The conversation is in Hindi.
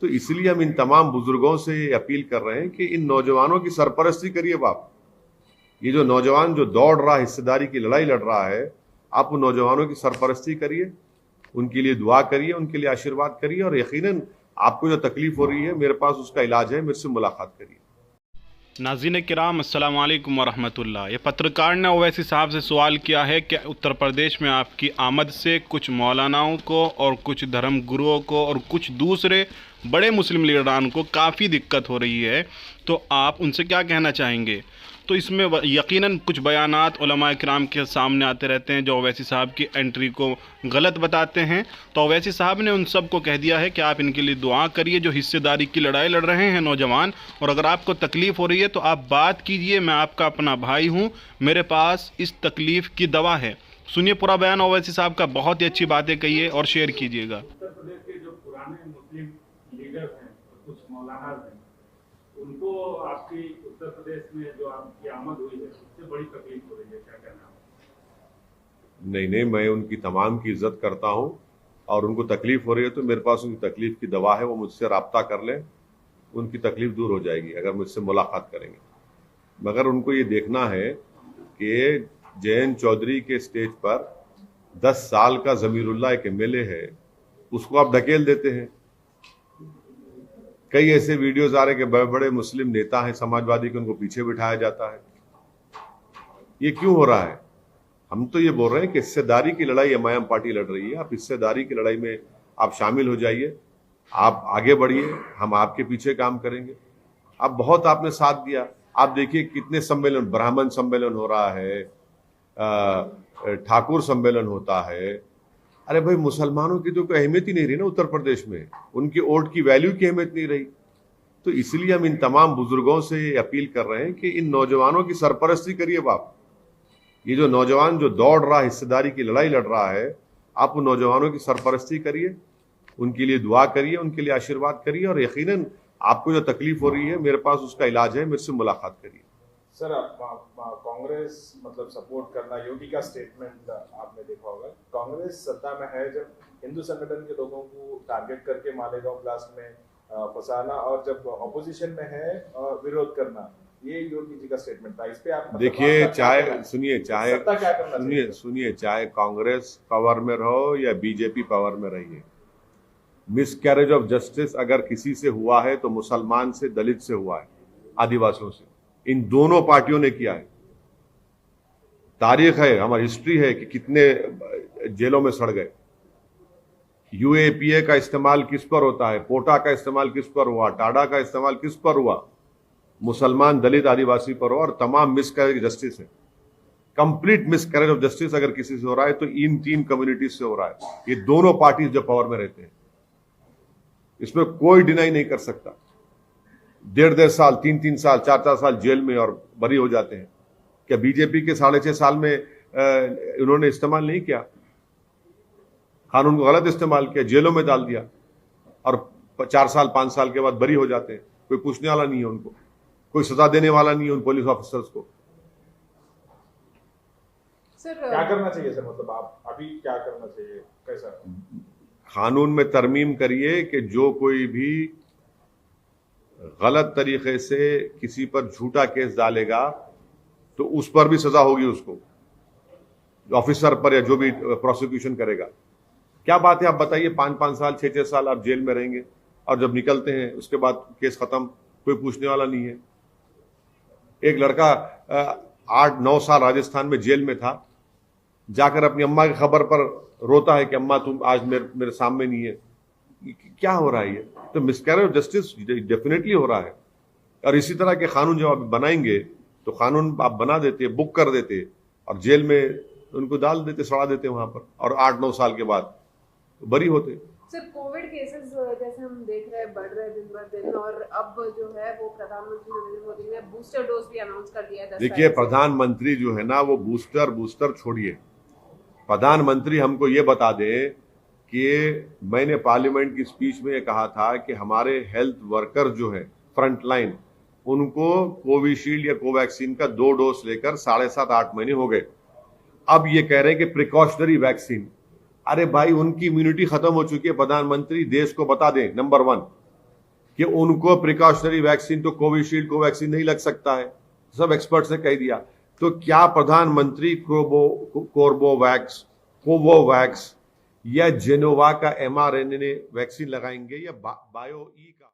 तो इसलिए हम इन तमाम बुजुर्गों से अपील कर रहे हैं कि इन नौजवानों की सरपरस्ती करिए आप। ये जो नौजवान जो दौड़ रहा है, हिस्सेदारी की लड़ाई लड़ रहा है, आप उन नौजवानों की सरपरस्ती करिए, उनके लिए दुआ करिए, उनके लिए आशीर्वाद करिए, और यकीनन आपको जो तकलीफ हो रही है मेरे पास उसका इलाज है, मेरे से मुलाकात करिए। नाज़रीन किराम अस्सलाम वालेकुम वरहमतुल्लाह। ये पत्रकार ने ओवैसी साहब से सवाल किया है कि उत्तर प्रदेश में आपकी आमद से कुछ मौलानाओं को और कुछ धर्म गुरुओं को और कुछ दूसरे बड़े मुस्लिम लीडरान को काफ़ी दिक्कत हो रही है, तो आप उनसे क्या कहना चाहेंगे। तो इसमें यकीनन कुछ बयानात उलमा किराम के सामने आते रहते हैं जो ओवैसी साहब की एंट्री को गलत बताते हैं। तो ओवैसी साहब ने उन सब को कह दिया है कि आप इनके लिए दुआ करिए जो हिस्सेदारी की लड़ाई लड़ रहे हैं नौजवान, और अगर आपको तकलीफ़ हो रही है तो आप बात कीजिए, मैं आपका अपना भाई हूँ, मेरे पास इस तकलीफ़ की दवा है। सुनिए पूरा बयान ओवैसी साहब का, बहुत ही अच्छी बातें कही है और शेयर कीजिएगा। उत्तर प्रदेश के जो पुराने मुस्लिम लीडर्स हैं और कुछ मौलाना हैं, उनको आपकी उत्तर प्रदेश में जो आपकी आमद हुई है उससे बड़ी तकलीफ हो रही है, क्या कहना है? नहीं, मैं उनकी तमाम की इज्जत करता हूं, और उनको तकलीफ हो रही है तो मेरे पास उनकी तकलीफ की दवा है, वो मुझसे राब्ता कर लें, उनकी तकलीफ दूर हो जाएगी अगर मुझसे मुलाकात करेंगे। मगर उनको ये देखना है कि जयंत चौधरी के स्टेज पर 10 साल का जमीरुल्लाह एक एमएलए है, उसको आप धकेल देते हैं। कई ऐसे वीडियोज आ रहे कि बड़े बड़े मुस्लिम नेता हैं समाजवादी के, उनको पीछे बिठाया जाता है। ये क्यों हो रहा है? हम तो ये बोल रहे हैं कि हिस्सेदारी की लड़ाई एमआईएम पार्टी लड़ रही है, आप हिस्सेदारी की लड़ाई में आप शामिल हो जाइए, आप आगे बढ़िए, हम आपके पीछे काम करेंगे। आप बहुत आपने साथ दिया, आप देखिए कितने सम्मेलन, ब्राह्मण सम्मेलन हो रहा है, ठाकुर सम्मेलन होता है। अरे भाई, मुसलमानों की तो कोई अहमियत ही नहीं रही ना उत्तर प्रदेश में, उनकी वोट की वैल्यू की अहमियत नहीं रही। तो इसलिए हम इन तमाम बुजुर्गों से अपील कर रहे हैं कि इन नौजवानों की सरपरस्ती करिए आप। ये जो नौजवान जो दौड़ रहा है, हिस्सेदारी की लड़ाई लड़ रहा है, आप उन नौजवानों की सरपरस्ती करिए, उनके लिए दुआ करिए, उनके लिए आशीर्वाद करिए, और यकीनन आपको जो तकलीफ हो रही है मेरे पास उसका इलाज है, मेरे से मुलाकात करिए। सर, कांग्रेस मतलब सपोर्ट करना, योगी का स्टेटमेंट आपने देखा होगा, कांग्रेस सत्ता में है जब हिंदू संगठन के लोगों को टारगेट करके मालेगांव ब्लास्ट में फंसाना, और जब ऑपोजिशन में है विरोध करना, ये योगी जी का स्टेटमेंट था। इस पे आप देखिए, चाहे चाहे कांग्रेस पावर में रहो या बीजेपी पावर में रही है, मिसकैरेज ऑफ जस्टिस अगर किसी से हुआ है तो मुसलमान से, दलित से हुआ है, आदिवासियों से, इन दोनों पार्टियों ने किया है। तारीख है, हमारी हिस्ट्री है कि कितने जेलों में सड़ गए। यूएपीए का इस्तेमाल किस पर होता है, पोटा का इस्तेमाल किस पर हुआ, टाडा का इस्तेमाल किस पर हुआ, मुसलमान, दलित, आदिवासी पर हुआ, और तमाम मिसकैरेज जस्टिस है। कंप्लीट मिसकैरेज ऑफ जस्टिस अगर किसी से हो रहा है तो इन 3 कम्युनिटीज से हो रहा है। ये दोनों पार्टीज जो पावर में रहते हैं, इसमें कोई डिनाई नहीं कर सकता। 1.5 साल, 3 साल, 4 साल जेल में और बरी हो जाते हैं। क्या बीजेपी के 6.5 साल में उन्होंने इस्तेमाल नहीं किया? कानून को गलत इस्तेमाल किया, जेलों में डाल दिया, और 4 साल 5 साल के बाद बरी हो जाते हैं। कोई पूछने वाला नहीं है उनको, कोई सजा देने वाला नहीं है उन पुलिस ऑफिसर्स को। सर, क्या करना चाहिए सर, मतलब आप अभी क्या करना चाहिए, कैसा? कानून में तरमीम करिए कि जो कोई भी गलत तरीके से किसी पर झूठा केस डालेगा तो उस पर भी सजा होगी, उसको, ऑफिसर पर या जो भी प्रोसिक्यूशन करेगा। क्या बात है, आप बताइए, 5-5 साल, 6-6 साल आप जेल में रहेंगे, और जब निकलते हैं उसके बाद केस खत्म, कोई पूछने वाला नहीं है। एक लड़का 8-9 साल राजस्थान में जेल में था, जाकर अपनी अम्मा की खबर पर रोता है कि अम्मा तुम आज मेरे सामने नहीं है। क्या हो रहा है ये? तो मिसकैरेज ऑफ जस्टिस डेफिनेटली हो रहा है। और इसी तरह के कानून जब आप बनाएंगे तो कानून आप बना देते, बुक कर देते, और जेल में उनको डाल देते, सड़ा देते वहां पर, और 8-9 साल के बाद बरी होते। सर, कोविड केसेस जैसे हम देख रहे हैं बढ़ रहे हैं दिन ब दिन, और अब जो है वो प्रधानमंत्री नरेंद्र मोदी ने बूस्टर डोज भी अनाउंस कर दिया है। देखिए, प्रधानमंत्री जो है ना, वो बूस्टर छोड़िए, प्रधानमंत्री हमको ये बता दे कि मैंने पार्लियामेंट की स्पीच में ये कहा था कि हमारे हेल्थ वर्कर जो है फ्रंट लाइन, उनको कोविशील्ड या कोवैक्सीन का 2 डोज लेकर 7.5-8 महीने हो गए। अब ये कह रहे हैं कि प्रिकॉशनरी वैक्सीन। अरे भाई, उनकी इम्यूनिटी खत्म हो चुकी है। प्रधानमंत्री देश को बता दें, नंबर 1, कि उनको प्रिकॉशनरी वैक्सीन तो कोविशील्ड को वैक्सीन नहीं लग सकता है, सब एक्सपर्ट्स ने कह दिया। तो क्या प्रधानमंत्री कोवोवैक्स या जेनोवा का mRNA वैक्सीन लगाएंगे या बायो ई का?